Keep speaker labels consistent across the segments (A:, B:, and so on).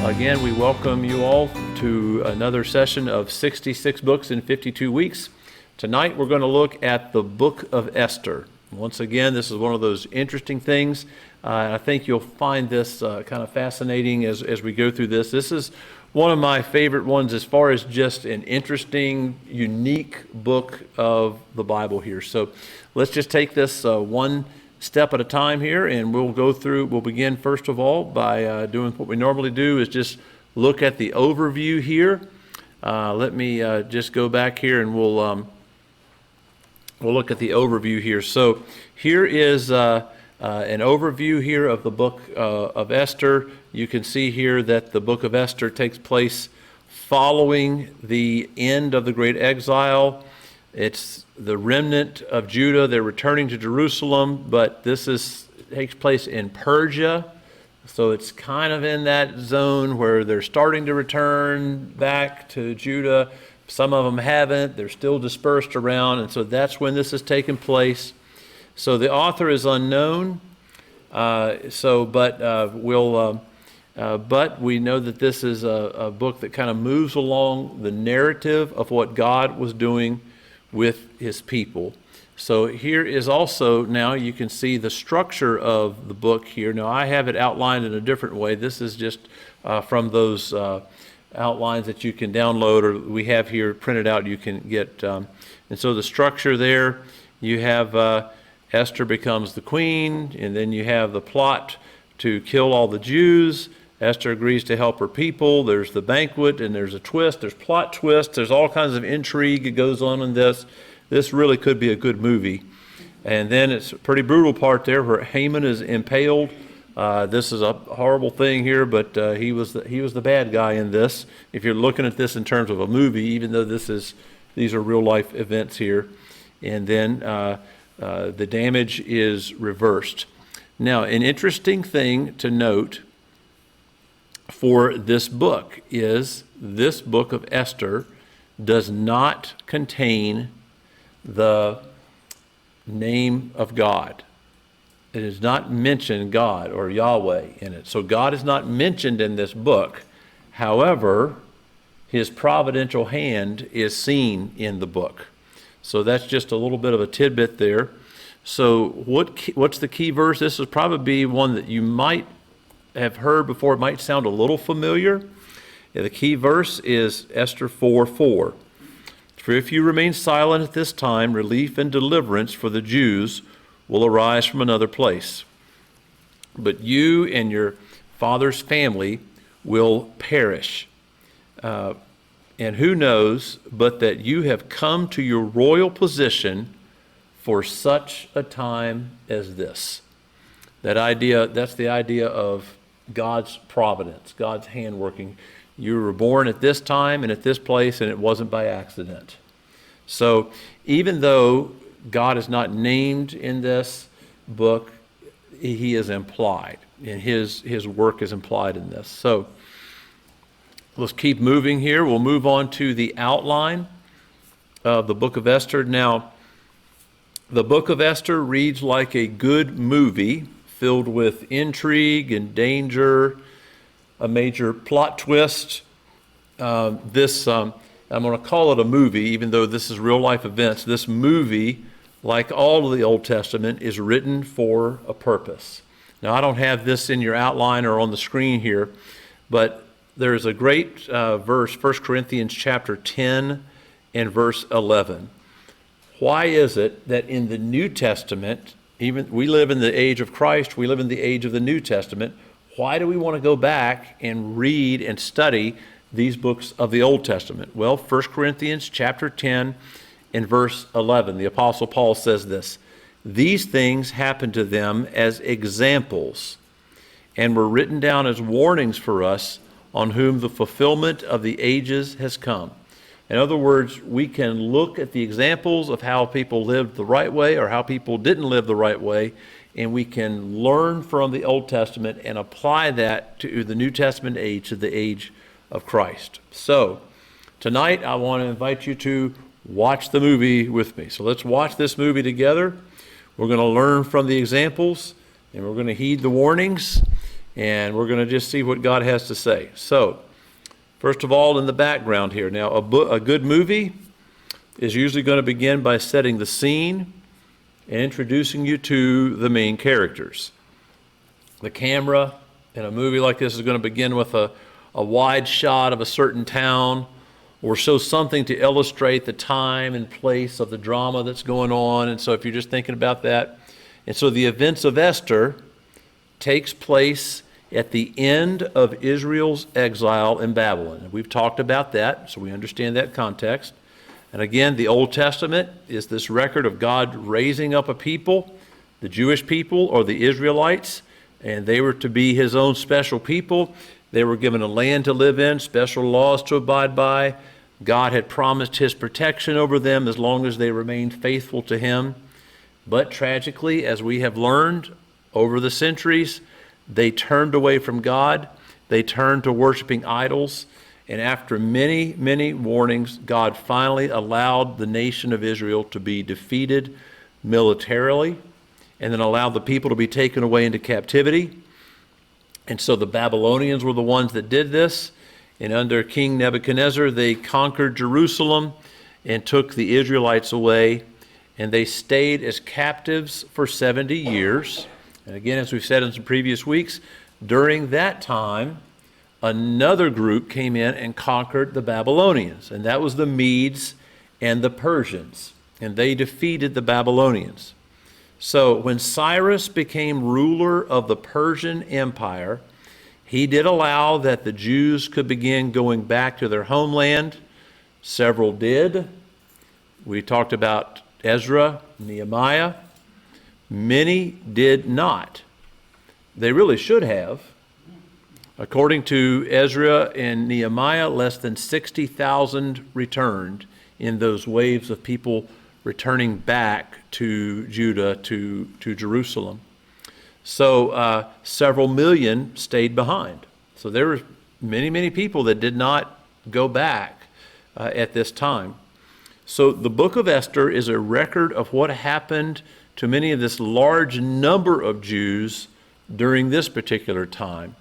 A: Again, we welcome you all to another session of 66 books in 52 weeks. Tonight we're going to look at the book of Esther. Once again, this is one of those interesting things. I think you'll find this kind of fascinating as we go through this. This is one of my favorite ones as far as just an interesting, unique book of the Bible here. So let's just take this one step at a time here, and we'll begin first of all by doing what we normally do, is just look at the overview here. Let me just go back here and we'll look at the overview here. So here is an overview here of the book of Esther. You can see here that the book of Esther takes place following the end of the great exile. It's the remnant of Judah. They're returning to Jerusalem, but this takes place in Persia. So it's kind of in that zone where they're starting to return back to Judah. Some of them haven't. They're still dispersed around, and so that's when this is taking place. So the author is unknown. But we know that this is a book that kind of moves along the narrative of what God was doing with his people. So here is also, now you can see the structure of the book here. Now I have it outlined in a different way. This is just from those outlines that you can download, or we have here printed out you can get. And so the structure there, you have Esther becomes the queen, and then you have the plot to kill all the Jews. Esther agrees to help her people. There's the banquet, and there's a twist. There's plot twists. There's all kinds of intrigue that goes on in this. This really could be a good movie. And then it's a pretty brutal part there where Haman is impaled. This is a horrible thing here, but he was the bad guy in this. If you're looking at this in terms of a movie, even though these are real life events here. And then the damage is reversed. Now, an interesting thing to note for this book is this book of Esther does not contain the name of God. It does not mention God or Yahweh in it. So God is not mentioned in this book. However, his providential hand is seen in the book. So that's just a little bit of a tidbit there. So what's the key verse? This is probably one that you might have heard before. It might sound a little familiar. The key verse is Esther 4:4. For if you remain silent at this time, relief and deliverance for the Jews will arise from another place. But you and your father's family will perish. And who knows but that you have come to your royal position for such a time as this. That's the idea of God's providence, God's hand working. You were born at this time and at this place, and it wasn't by accident. So even though God is not named in this book, he is implied, and his work is implied in this. So let's keep moving here. We'll move on to the outline of the book of Esther. Now, the book of Esther reads like a good movie filled with intrigue and danger, a major plot twist. I'm going to call it a movie, even though this is real life events. This movie, like all of the Old Testament, is written for a purpose. Now, I don't have this in your outline or on the screen here, but there's a great verse, 1 Corinthians chapter 10 and verse 11. Why is it that in the New Testament, even we live in the age of Christ, we live in the age of the New Testament, why do we want to go back and read and study these books of the Old Testament? Well, 1 Corinthians chapter 10 and verse 11, the Apostle Paul says this: these things happened to them as examples and were written down as warnings for us, on whom the fulfillment of the ages has come. In other words, we can look at the examples of how people lived the right way or how people didn't live the right way, and we can learn from the Old Testament and apply that to the New Testament age, to the age of Christ. So tonight I want to invite you to watch the movie with me. So let's watch this movie together. We're going to learn from the examples, and we're going to heed the warnings, And we're going to just see what God has to say. So, first of all, in the background here. Now, a good movie is usually going to begin by setting the scene and introducing you to the main characters. The camera in a movie like this is going to begin with a wide shot of a certain town, or show something to illustrate the time and place of the drama that's going on. And so if you're just thinking about that. And so the events of Esther takes place at the end of Israel's exile in Babylon. And we've talked about that, so we understand that context. And again, the Old Testament is this record of God raising up a people, the Jewish people or the Israelites, and they were to be his own special people. They were given a land to live in, special laws to abide by. God had promised his protection over them as long as they remained faithful to him. But tragically, as we have learned over the centuries, they turned away from God. They turned to worshiping idols. And after many, many warnings, God finally allowed the nation of Israel to be defeated militarily, and then allowed the people to be taken away into captivity. And so the Babylonians were the ones that did this. And under King Nebuchadnezzar, they conquered Jerusalem and took the Israelites away. And they stayed as captives for 70 years. And again, as we've said in some previous weeks, during that time, another group came in and conquered the Babylonians. And that was the Medes and the Persians. And they defeated the Babylonians. So when Cyrus became ruler of the Persian Empire, he did allow that the Jews could begin going back to their homeland. Several did. We talked about Ezra, Nehemiah. Many did not. They really should have. According to Ezra and Nehemiah, less than 60,000 returned in those waves of people returning back to Judah, to Jerusalem. So several million stayed behind. So there were many, many people that did not go back at this time. So the book of Esther is a record of what happened to many of this large number of Jews during this particular time.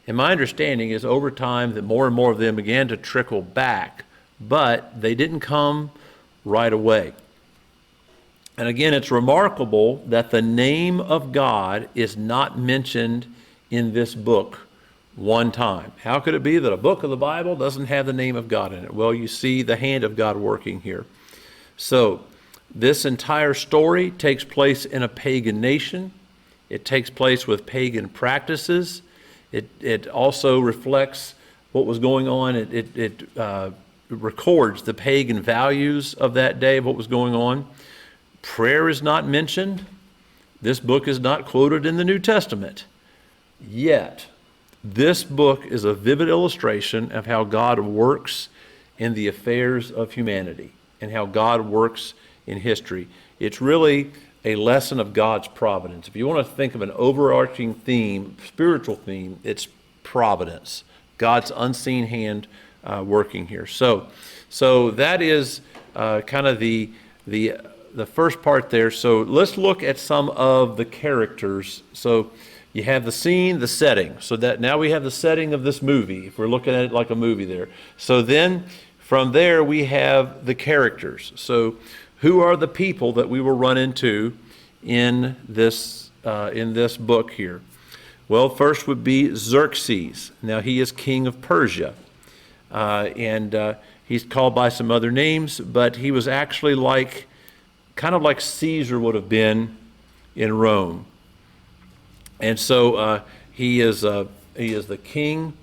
A: And my understanding is over time that more and more of them began to trickle back, but they didn't come right away. And again, it's remarkable that the name of God is not mentioned in this book one time. How could it be that a book of the Bible doesn't have the name of God in it? Well, you see the hand of God working here. So this entire story takes place in a pagan nation. It takes place with pagan practices. It also reflects what was going on. It records the pagan values of that day, of what was going on. Prayer is not mentioned. This book is not quoted in the New Testament. Yet, this book is a vivid illustration of how God works in the affairs of humanity and how God works in history. It's really a lesson of God's providence. If you want to think of an overarching theme, spiritual theme, it's providence. God's unseen hand working here. So that is kind of the first part there. So let's look at some of the characters. So you have the scene, the setting. So that now we have the setting of this movie, if we're looking at it like a movie there. So then from there we have the characters. So who are the people that we will run into in this book here? Well, first would be Xerxes. Now he is king of Persia. And he's called by some other names, but he was actually kind of like Caesar would have been in Rome. And so he is the king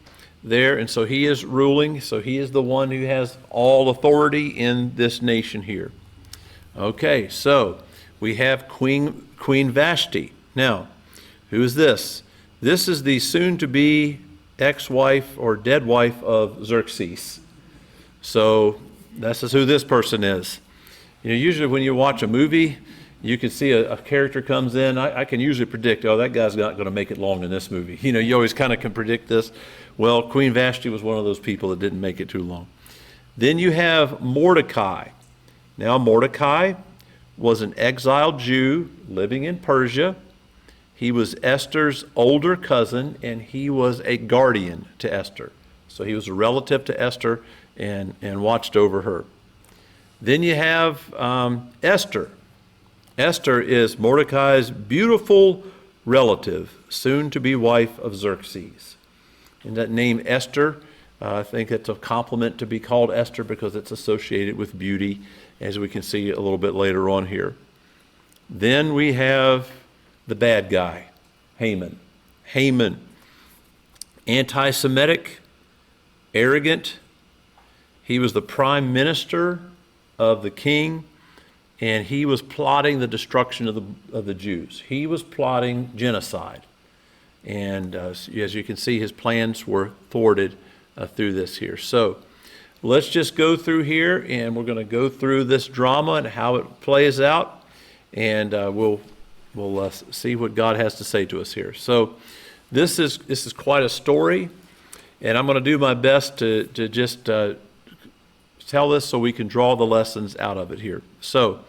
A: there, and so he is ruling. So he is the one who has all authority in this nation here. Okay, so we have Queen Vashti. Now, who is this? This is the soon-to-be ex-wife or dead wife of Xerxes. So this is who this person is. You know, usually when you watch a movie, you can see a character comes in. I can usually predict, oh, that guy's not going to make it long in this movie. You know, you always kind of can predict this. Well, Queen Vashti was one of those people that didn't make it too long. Then you have Mordecai. Now, Mordecai was an exiled Jew living in Persia. He was Esther's older cousin, and he was a guardian to Esther. So he was a relative to Esther and watched over her. Then you have Esther. Esther is Mordecai's beautiful relative, soon to be wife of Xerxes. And that name Esther, I think it's a compliment to be called Esther because it's associated with beauty, as we can see a little bit later on here. Then we have the bad guy, Haman. Haman, anti-Semitic, arrogant. He was the prime minister of the king, and he was plotting the destruction of the Jews. He was plotting genocide. And as you can see, his plans were thwarted through this here. So let's just go through here, and we're going to go through this drama and how it plays out, and we'll see what God has to say to us here. So this is quite a story, and I'm going to do my best to just tell this so we can draw the lessons out of it here. So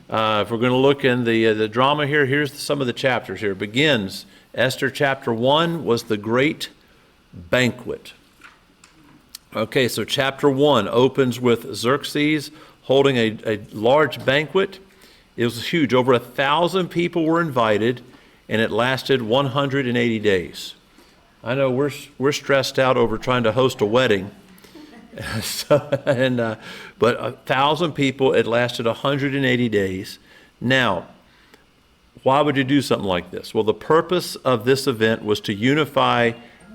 A: if we're going to look in the drama here, here's some of the chapters here. It begins, Esther chapter 1 was the great banquet. Okay, so chapter 1 opens with Xerxes holding a large banquet. It was huge. Over 1,000 people were invited, and it lasted 180 days. I know we're stressed out over trying to host a wedding. But 1,000 people, it lasted 180 days. Now, why would you do something like this? Well, the purpose of this event was to unify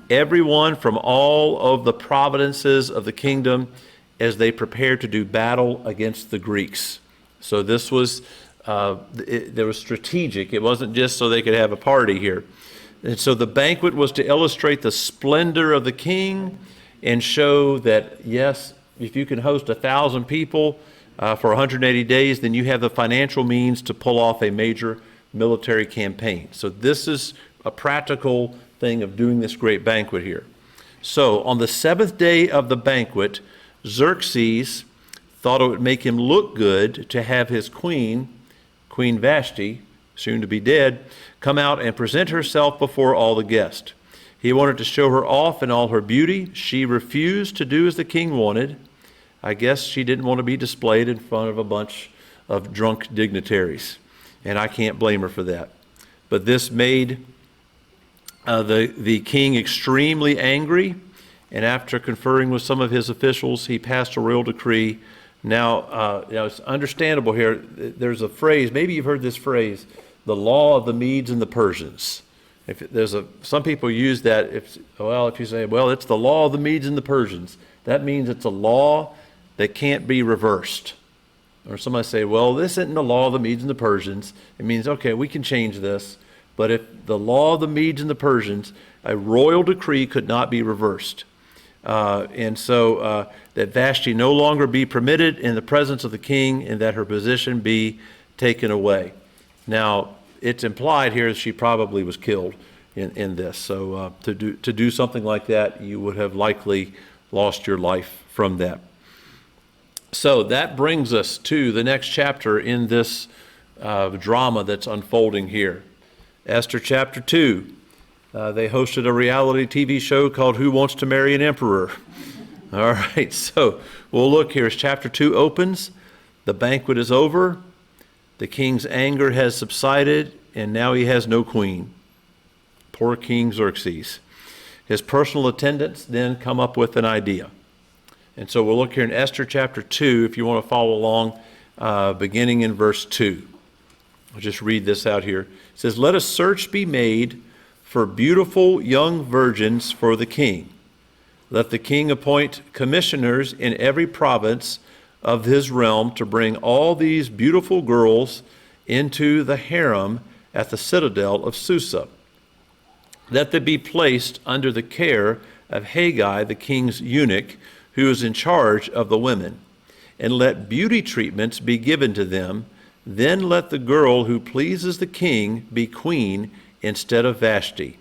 A: everyone from all of the provinces of the kingdom as they prepared to do battle against the Greeks. So this was, there was strategic. It wasn't just so they could have a party here. And so the banquet was to illustrate the splendor of the king and show that, yes, if you can host 1,000 people for 180 days, then you have the financial means to pull off a major military campaign. So this is a practical thing of doing this great banquet here. So on the 7th day of the banquet, Xerxes thought it would make him look good to have his queen, Queen Vashti, soon to be dead, come out and present herself before all the guests. He wanted to show her off in all her beauty. She refused to do as the king wanted. I guess she didn't want to be displayed in front of a bunch of drunk dignitaries, and I can't blame her for that. But this made the king extremely angry, and after conferring with some of his officials, he passed a royal decree. Now, it's understandable here. There's a phrase, maybe you've heard this phrase, the law of the Medes and the Persians. Some people use that, if you say, well, it's the law of the Medes and the Persians, that means it's a law that can't be reversed. Or somebody say, well, this isn't the law of the Medes and the Persians. It means, okay, we can change this. But if the law of the Medes and the Persians, a royal decree could not be reversed. And so that Vashti no longer be permitted in the presence of the king and that her position be taken away. Now, it's implied here that she probably was killed in this. So to do something like that, you would have likely lost your life from that. So that brings us to the next chapter in this drama that's unfolding here. Esther chapter 2. They hosted a reality TV show called Who Wants to Marry an Emperor? All right, so we'll look here as chapter 2 opens. The banquet is over. The king's anger has subsided, and now he has no queen. Poor King Xerxes. His personal attendants then come up with an idea. And so we'll look here in Esther chapter 2, if you want to follow along, beginning in verse 2. I'll just read this out here. It says, "Let a search be made for beautiful young virgins for the king. Let the king appoint commissioners in every province of his realm to bring all these beautiful girls into the harem at the citadel of Susa. Let them be placed under the care of Haggai, the king's eunuch, who is in charge of the women. And let beauty treatments be given to them. Then let the girl who pleases the king be queen instead of Vashti."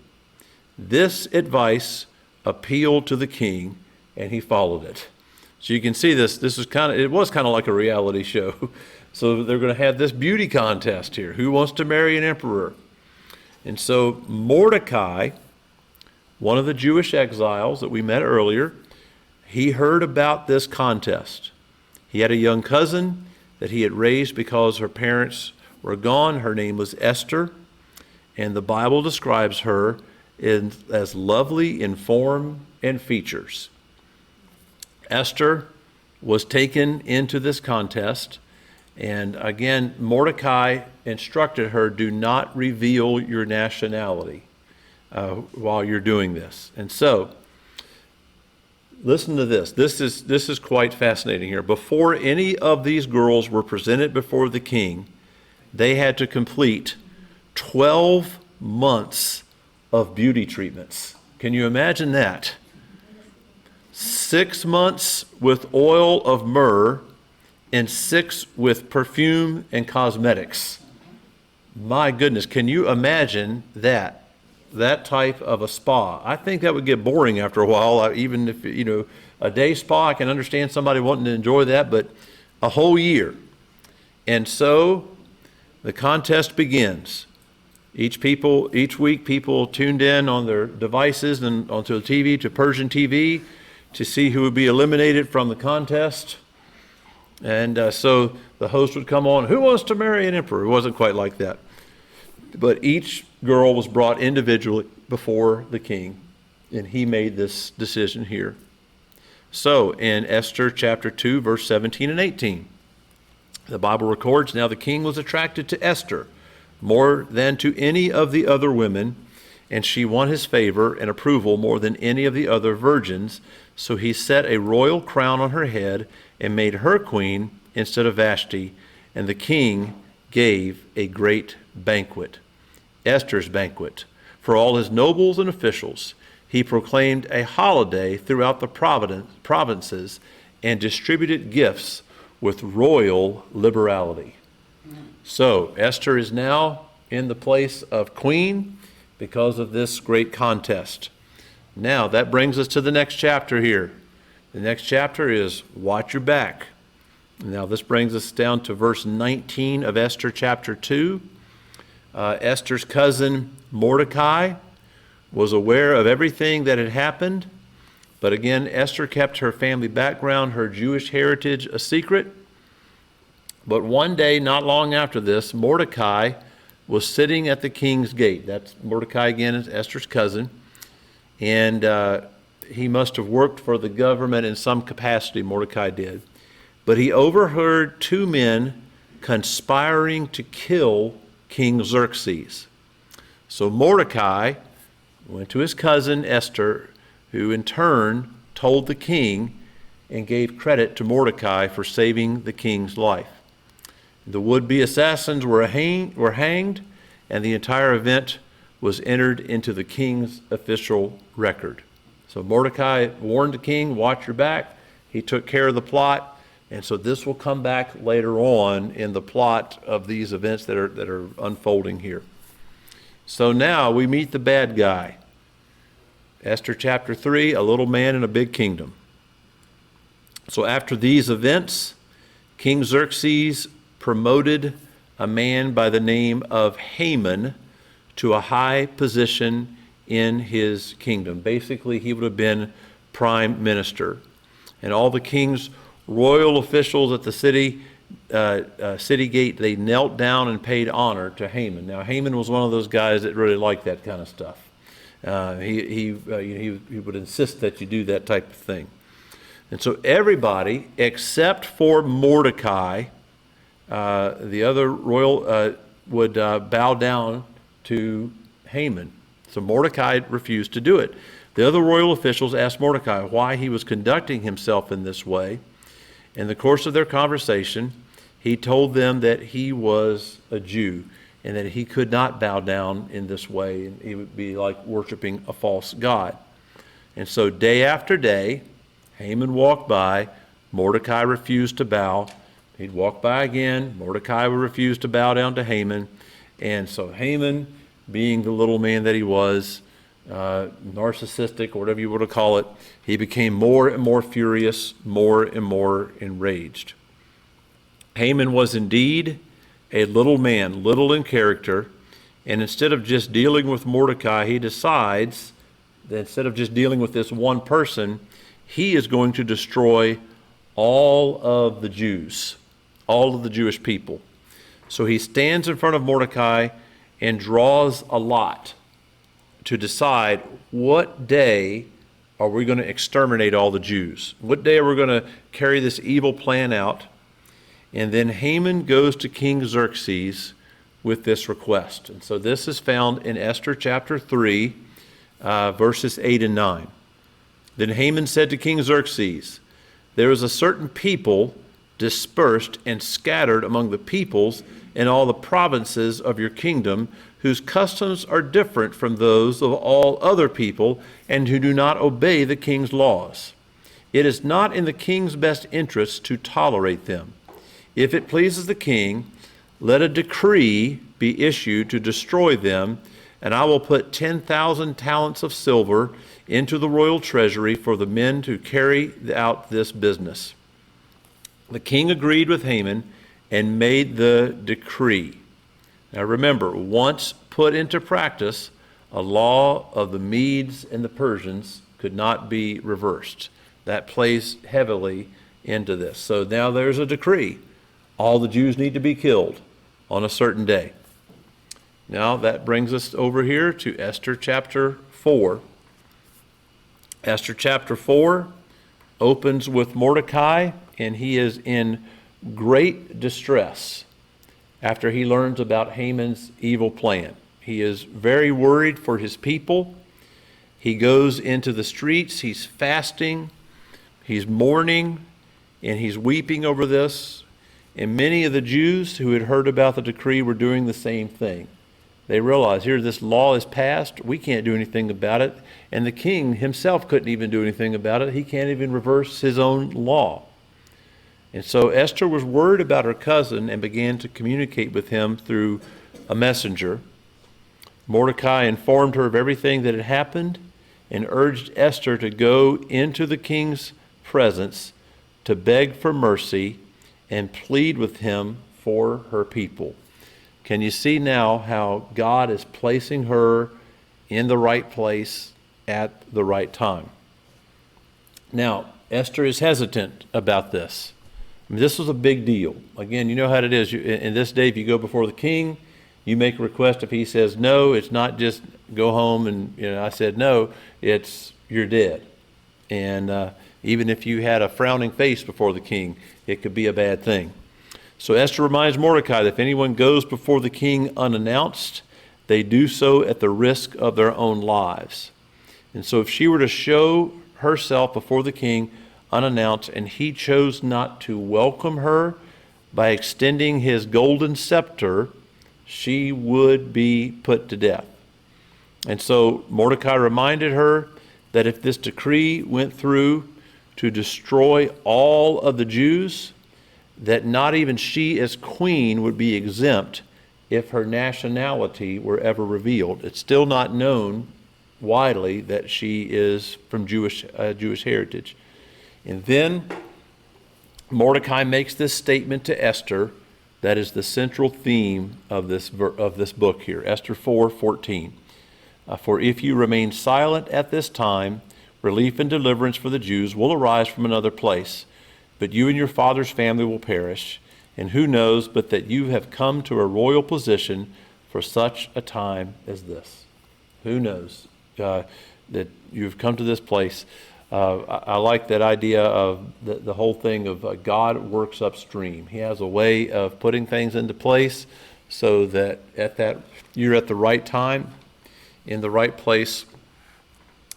A: This advice appealed to the king, and he followed it. So you can see this is it was kind of like a reality show. So they're going to have this beauty contest here. Who wants to marry an emperor? And so Mordecai, one of the Jewish exiles that we met earlier, he heard about this contest. He had a young cousin that he had raised because her parents were gone. Her name was Esther, and the Bible describes her as lovely in form and features. Esther was taken into this contest, and again, Mordecai instructed her, do not reveal your nationality while you're doing this. And so, listen to this. This is quite fascinating here. Before any of these girls were presented before the king, they had to complete 12 months of beauty treatments. Can you imagine that? 6 months with oil of myrrh and 6 with perfume and cosmetics. My goodness, can you imagine that? That type of a spa. I think that would get boring after a while. Even if, a day spa, I can understand somebody wanting to enjoy that, but a whole year. And so the contest begins. Each week, people tuned in on their devices and onto the TV, to Persian TV, to see who would be eliminated from the contest. And so the host would come on, who wants to marry an emperor? It wasn't quite like that. But each girl was brought individually before the king, and he made this decision here. So in Esther chapter 2, verse 17 and 18, the Bible records, now the king was attracted to Esther more than to any of the other women, and she won his favor and approval more than any of the other virgins. So he set a royal crown on her head and made her queen instead of Vashti, and the king gave a great banquet, Esther's banquet, for all his nobles and officials. He proclaimed a holiday throughout the provinces and distributed gifts with royal liberality. So Esther is now in the place of queen because of this great contest. Now that brings us to the next chapter here. The next chapter is watch your back. Now this brings us down to verse 19 of Esther chapter 2. Esther's cousin Mordecai was aware of everything that had happened, but again, Esther kept her family background, her Jewish heritage, a secret. But one day, not long after this, Mordecai was sitting at the king's gate. That's Mordecai again, is Esther's cousin. And he must have worked for the government in some capacity, Mordecai did. But he overheard 2 men conspiring to kill King Xerxes. So Mordecai went to his cousin Esther, who in turn told the king and gave credit to Mordecai for saving the king's life. The would-be assassins were hanged, and the entire event was entered into the king's official record. So Mordecai warned the king, watch your back. He took care of the plot, and so this will come back later on in the plot of these events that are unfolding here. So now we meet the bad guy. Esther chapter 3, a little man in a big kingdom. So after these events, King Xerxes promoted a man by the name of Haman to a high position in his kingdom. Basically, he would have been prime minister. And all the king's royal officials at the city gate, they knelt down and paid honor to Haman. Now, Haman was one of those guys that really liked that kind of stuff. He would insist that you do that type of thing. And so everybody, except for Mordecai, the other royal, would bow down to Haman. So Mordecai refused to do it. The other royal officials asked Mordecai why he was conducting himself in this way. In the course of their conversation, he told them that he was a Jew and that he could not bow down in this way, and he would be like worshiping a false god. And so day after day, Haman walked by, Mordecai refused to bow. He'd walk by again, Mordecai would refuse to bow down to Haman. And so Haman, being the little man that he was, narcissistic, or whatever you want to call it, he became more and more furious, more and more enraged. Haman was indeed a little man, little in character, And instead of just dealing with Mordecai, he decides that instead of just dealing with this one person, he is going to destroy all of the Jews, all of the Jewish people. So he stands in front of Mordecai and draws a lot to decide what day are we going to exterminate all the Jews? What day are we going to carry this evil plan out? And then Haman goes to King Xerxes with this request. And so this is found in Esther chapter 3, verses 8 and 9. Then Haman said to King Xerxes, there is a certain people dispersed and scattered among the peoples in all the provinces of your kingdom, whose customs are different from those of all other people, and who do not obey the king's laws. It is not in the king's best interest to tolerate them. If it pleases the king, let a decree be issued to destroy them, and I will put 10,000 talents of silver into the royal treasury for the men to carry out this business. The king agreed with Haman and made the decree. Now remember, once put into practice, a law of the Medes and the Persians could not be reversed. That plays heavily into this. So now there's a decree. All the Jews need to be killed on a certain day. Now that brings us over here to Esther chapter 4. Esther chapter 4 opens with Mordecai, and he is in great distress after he learns about Haman's evil plan. He is very worried for his people. He goes into the streets, he's fasting, he's mourning, and he's weeping over this. And many of the Jews who had heard about the decree were doing the same thing. They realized, here, this law is passed, we can't do anything about it, and the king himself couldn't even do anything about it. He can't even reverse his own law. And so Esther was worried about her cousin and began to communicate with him through a messenger. Mordecai informed her of everything that had happened and urged Esther to go into the king's presence to beg for mercy and plead with him for her people. Can you see now how God is placing her in the right place at the right time? Now, Esther is hesitant about this. I mean, this was a big deal. Again, you know how it is. In this day, if you go before the king, you make a request. If he says no, it's not just go home and, I said no. It's you're dead. And even if you had a frowning face before the king, it could be a bad thing. So Esther reminds Mordecai that if anyone goes before the king unannounced, they do so at the risk of their own lives. And so if she were to show herself before the king unannounced, and he chose not to welcome her by extending his golden scepter, she would be put to death. And so Mordecai reminded her that if this decree went through to destroy all of the Jews, that not even she as queen would be exempt if her nationality were ever revealed. It's still not known widely that she is from Jewish heritage. And then Mordecai makes this statement to Esther that is the central theme of this book here, Esther 4:14. For if you remain silent at this time, relief and deliverance for the Jews will arise from another place, but you and your father's family will perish. And who knows but that you have come to a royal position for such a time as this? Who knows that you've come to this place? I like that idea of the whole thing of God works upstream. He has a way of putting things into place so that you're at the right time, in the right place,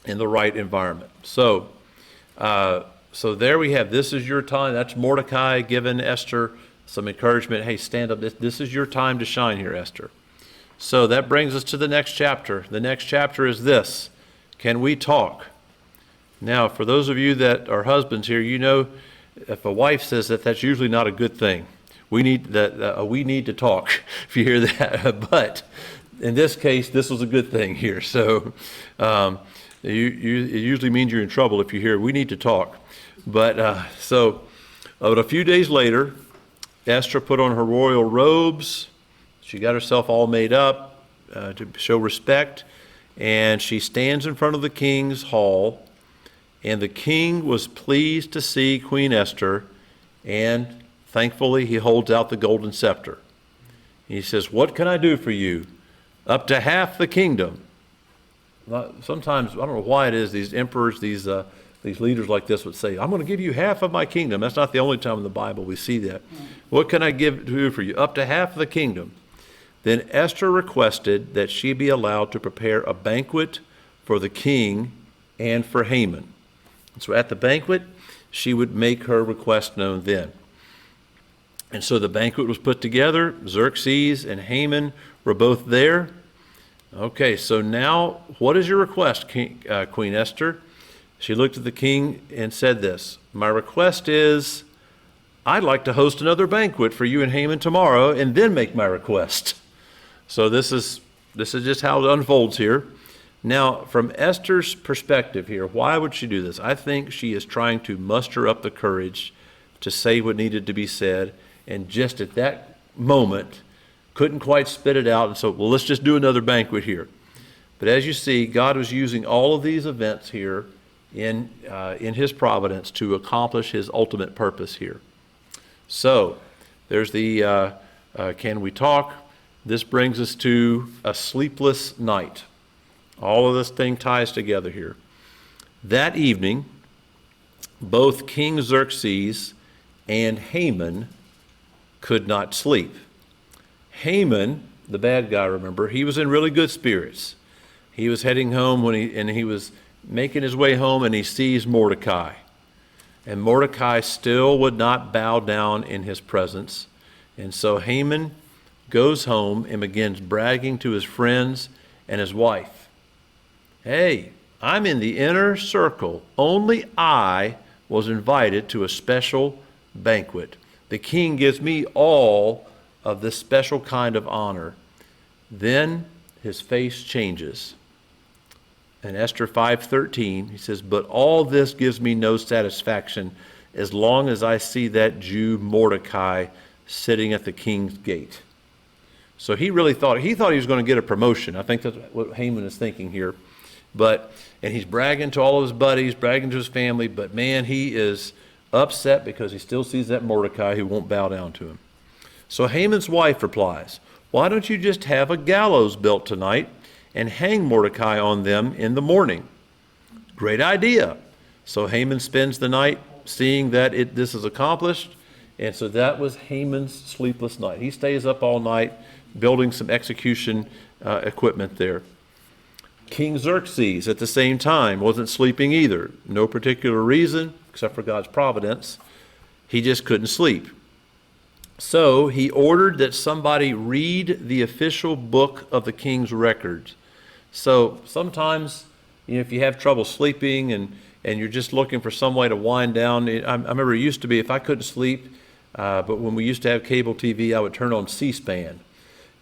A: in the right environment. So there we have, this is your time. That's Mordecai giving Esther some encouragement. Hey, stand up. This is your time to shine here, Esther. So that brings us to the next chapter. The next chapter is this: can we talk? Now, for those of you that are husbands here, you know if a wife says that, that's usually not a good thing. We need to talk, if you hear that. But in this case, this was a good thing here. So it usually means you're in trouble if you hear we need to talk. But a few days later, Esther put on her royal robes. She got herself all made up. to show respect. And she stands in front of the king's hall, and the king was pleased to see Queen Esther, and thankfully he holds out the golden scepter. He says, "What can I do for you?" "Up to half the kingdom." Sometimes, I don't know why it is, these emperors, these leaders like this would say, "I'm going to give you half of my kingdom." That's not the only time in the Bible we see that. "What can I do for you?" "Up to half of the kingdom." Then Esther requested that she be allowed to prepare a banquet for the king and for Haman. So at the banquet, she would make her request known then. And so the banquet was put together. Xerxes and Haman were both there. Okay, so now what is your request, Queen Esther? She looked at the king and said this, "My request is, I'd like to host another banquet for you and Haman tomorrow and then make my request." So this is just how it unfolds here. Now, from Esther's perspective here, why would she do this? I think she is trying to muster up the courage to say what needed to be said, and just at that moment, couldn't quite spit it out, and so, well, let's just do another banquet here. But as you see, God was using all of these events here in his providence to accomplish his ultimate purpose here. So, there's the can we talk? This brings us to a sleepless night. All of this thing ties together here. That evening, both King Xerxes and Haman could not sleep. Haman, the bad guy, remember, he was in really good spirits. He was heading home he was making his way home, and he sees Mordecai. And Mordecai still would not bow down in his presence. And so Haman goes home and begins bragging to his friends and his wife. "Hey, I'm in the inner circle. Only I was invited to a special banquet. The king gives me all of this special kind of honor." Then his face changes. In Esther 5:13, he says, "But all this gives me no satisfaction as long as I see that Jew Mordecai sitting at the king's gate." So he really thought he was going to get a promotion. I think that's what Haman is thinking here. And he's bragging to all of his buddies, bragging to his family, but man, he is upset because he still sees that Mordecai who won't bow down to him. So Haman's wife replies, "Why don't you just have a gallows built tonight and hang Mordecai on them in the morning?" Great idea. So Haman spends the night seeing that this is accomplished. And so that was Haman's sleepless night. He stays up all night building some execution equipment there. King Xerxes, at the same time, wasn't sleeping either. No particular reason, except for God's providence. He just couldn't sleep. So he ordered that somebody read the official book of the king's records. So sometimes, if you have trouble sleeping and you're just looking for some way to wind down, I remember it used to be if I couldn't sleep, but when we used to have cable TV, I would turn on C-SPAN.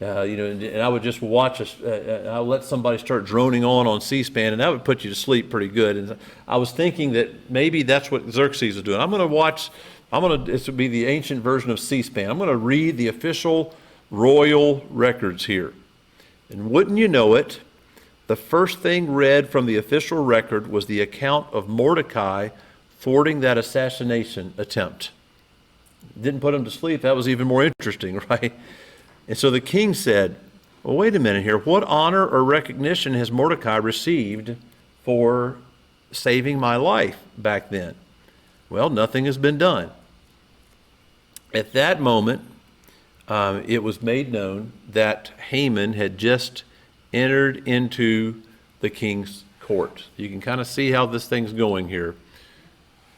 A: And I would just watch, I would let somebody start droning on C-SPAN, and that would put you to sleep pretty good. And I was thinking that maybe that's what Xerxes is doing. This would be the ancient version of C-SPAN. I'm going to read the official royal records here. And wouldn't you know it, the first thing read from the official record was the account of Mordecai thwarting that assassination attempt. Didn't put him to sleep. That was even more interesting, right? And so the king said, "Well, wait a minute here. What honor or recognition has Mordecai received for saving my life back then?" Well, nothing has been done. At that moment, it was made known that Haman had just entered into the king's court. You can kind of see how this thing's going here.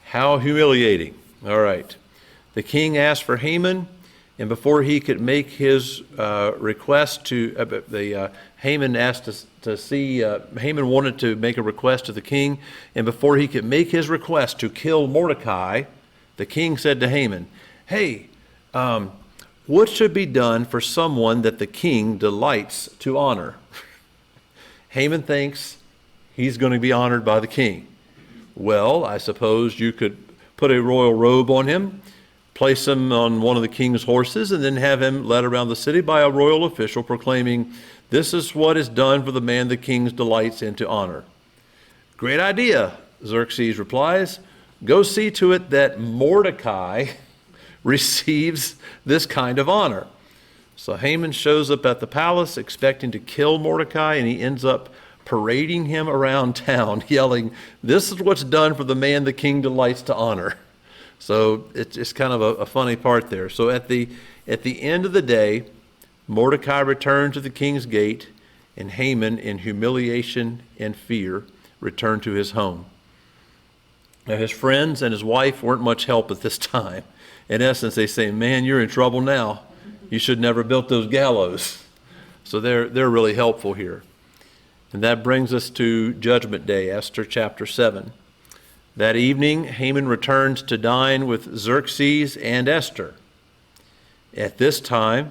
A: How humiliating. All right. The king asked for Haman, and before he could make his request to, Haman asked to see, Haman wanted to make a request to the king, and before he could make his request to kill Mordecai, the king said to Haman, "Hey, what should be done for someone that the king delights to honor?" Haman thinks he's going to be honored by the king. "Well, I suppose you could put a royal robe on him, place him on one of the king's horses, and then have him led around the city by a royal official proclaiming, "This is what is done for the man the king delights in to honor." "Great idea," Xerxes replies. "Go see to it that Mordecai receives this kind of honor." So Haman shows up at the palace expecting to kill Mordecai, and he ends up parading him around town, yelling, "This is what's done for the man the king delights to honor." So it's kind of a funny part there. So at the end of the day, Mordecai returned to the king's gate, and Haman, in humiliation and fear, returned to his home. Now, his friends and his wife weren't much help at this time. In essence, they say, "Man, you're in trouble now. You should never have built those gallows." So they're really helpful here. And that brings us to Judgment Day, Esther Chapter 7. That evening, Haman returns to dine with Xerxes and Esther. At this time,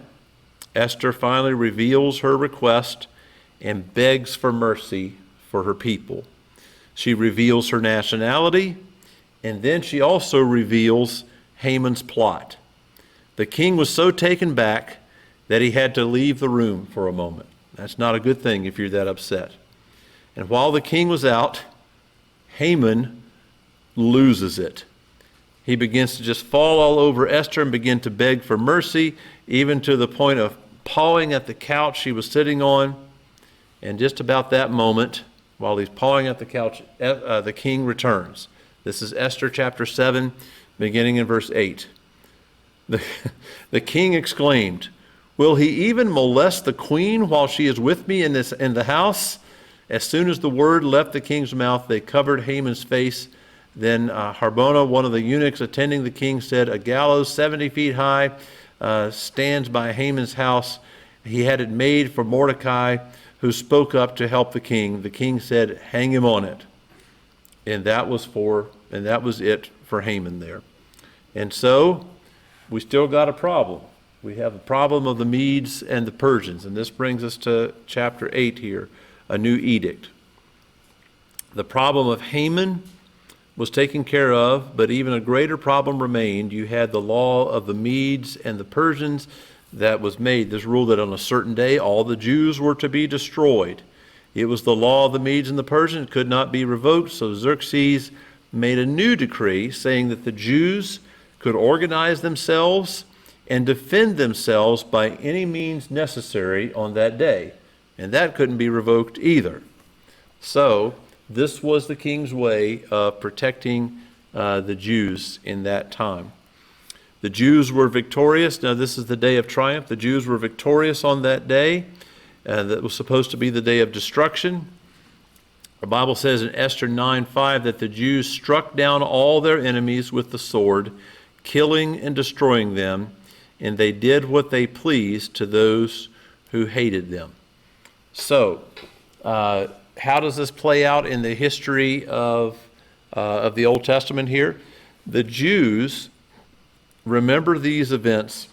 A: Esther finally reveals her request and begs for mercy for her people. She reveals her nationality, and then she also reveals Haman's plot. The king was so taken back that he had to leave the room for a moment. That's not a good thing if you're that upset. And while the king was out, Haman loses it. He begins to just fall all over Esther and begin to beg for mercy, even to the point of pawing at the couch she was sitting on. And just about that moment, while he's pawing at the couch, the king returns. This is Esther chapter 7, beginning in verse 8. The king exclaimed, "Will he even molest the queen while she is with me in the house?" As soon as the word left the king's mouth, they covered Haman's face. Then Harbona, one of the eunuchs attending the king, said, "A gallows 70 feet high stands by Haman's house. He had it made for Mordecai, who spoke up to help the king." The king said, "Hang him on it." And that was it for Haman there. And so we still got a problem. We have a problem of the Medes and the Persians. And this brings us to chapter 8 here, a new edict. The problem of Haman was taken care of, but even a greater problem remained. You had the law of the Medes and the Persians that was made. This rule that on a certain day all the Jews were to be destroyed. It was the law of the Medes and the Persians. It could not be revoked. So Xerxes made a new decree saying that the Jews could organize themselves and defend themselves by any means necessary on that day. And that couldn't be revoked either. So this was the king's way of protecting the Jews in that time. The Jews were victorious. Now this is the day of triumph. The Jews were victorious on that day. That was supposed to be the day of destruction. The Bible says in Esther 9:5 that the Jews struck down all their enemies with the sword, killing and destroying them, and they did what they pleased to those who hated them. So, how does this play out in the history of the Old Testament here? The Jews remember these events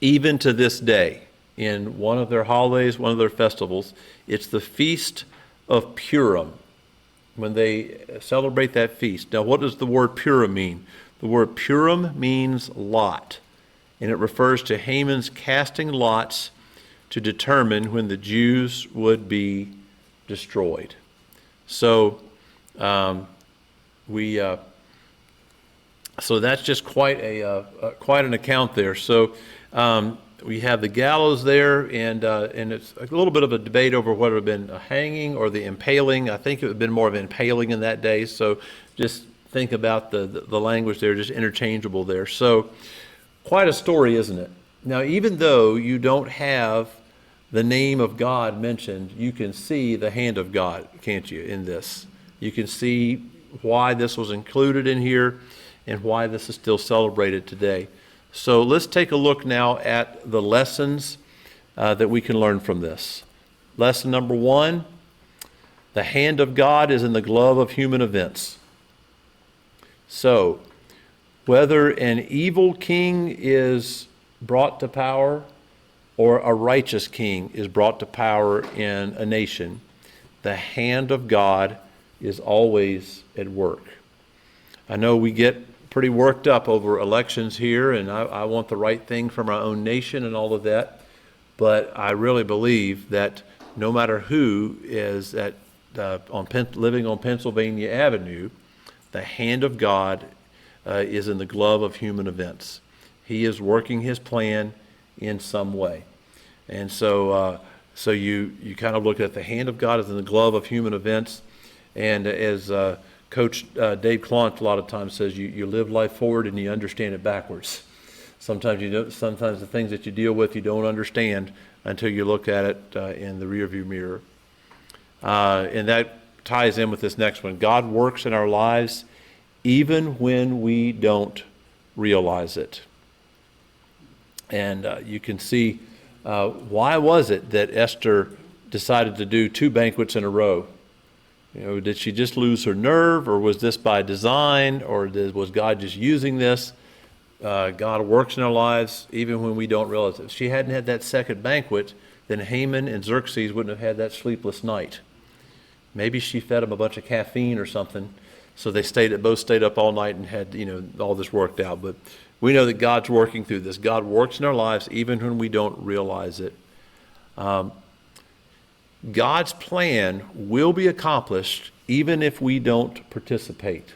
A: even to this day. In one of their holidays, one of their festivals, it's the Feast of Purim, when they celebrate that feast. Now, what does the word Purim mean? The word Purim means lot, and it refers to Haman's casting lots to determine when the Jews would be destroyed. So, so that's just quite an account there. So, we have the gallows there, and it's a little bit of a debate over whether it would have been a hanging or the impaling. I think it would have been more of an impaling in that day. So, just think about the language there, just interchangeable there. So, quite a story, isn't it? Now, even though you don't have the name of God mentioned, you can see the hand of God, can't you, in this? You can see why this was included in here and why this is still celebrated today. So let's take a look now at the lessons that we can learn from this. Lesson number 1, the hand of God is in the glove of human events. So, whether an evil king is brought to power or a righteous king is brought to power in a nation, the hand of God is always at work. I know we get pretty worked up over elections here, and I want the right thing from our own nation and all of that. But I really believe that no matter who is living on Pennsylvania Avenue, the hand of God is in the glove of human events. He is working his plan in some way. And so you kind of look at the hand of God is in the glove of human events. And as Coach Dave Clont a lot of times says, you live life forward and you understand it backwards. Sometimes sometimes the things that you deal with you don't understand until you look at it in the rearview mirror. And that ties in with this next one. God works in our lives even when we don't realize it. And you can see why was it that Esther decided to do 2 banquets in a row? Did she just lose her nerve, or was this by design, or was God just using this? God works in our lives even when we don't realize it. If she hadn't had that second banquet, then Haman and Xerxes wouldn't have had that sleepless night. Maybe she fed them a bunch of caffeine or something, so they both stayed up all night and had all this worked out. But we know that God's working through this. God works in our lives even when we don't realize it. God's plan will be accomplished even if we don't participate.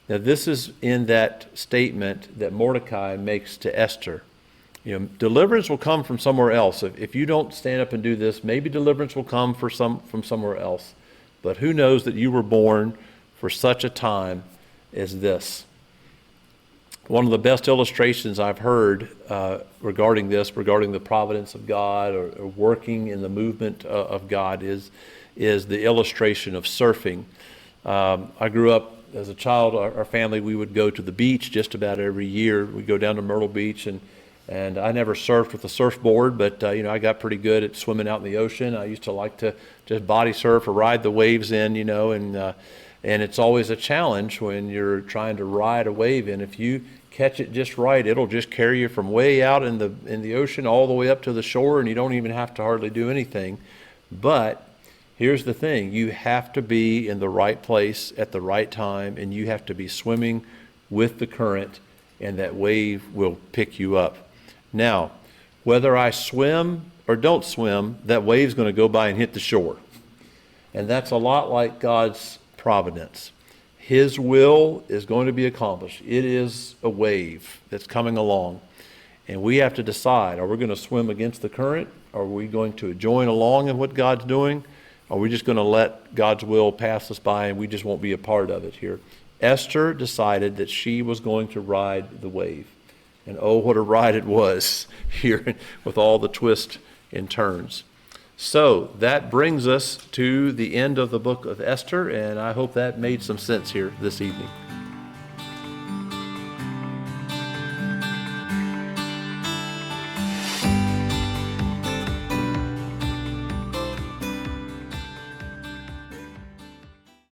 A: Now, this is in that statement that Mordecai makes to Esther. Deliverance will come from somewhere else. If you don't stand up and do this, maybe deliverance will come from somewhere else. But who knows that you were born for such a time as this? One of the best illustrations I've heard regarding the providence of God or working in the movement of God is the illustration of surfing. I grew up as a child. Our family, we would go to the beach just about every year. We'd go down to Myrtle Beach, and I never surfed with a surfboard, but I got pretty good at swimming out in the ocean. I used to like to just body surf or ride the waves in, and it's always a challenge when you're trying to ride a wave in. If you catch it just right, it'll just carry you from way out in the ocean all the way up to the shore, and you don't even have to hardly do anything. But here's the thing, you have to be in the right place at the right time, and you have to be swimming with the current, and that wave will pick you up. Now, whether I swim or don't swim, that wave's going to go by and hit the shore. And that's a lot like God's providence. His will is going to be accomplished. It is a wave that's coming along. And we have to decide, are we going to swim against the current? Are we going to join along in what God's doing? Are we just going to let God's will pass us by and we just won't be a part of it here? Esther decided that she was going to ride the wave. And oh, what a ride it was here with all the twists and turns. So that brings us to the end of the book of Esther, and I hope that made some sense here this evening.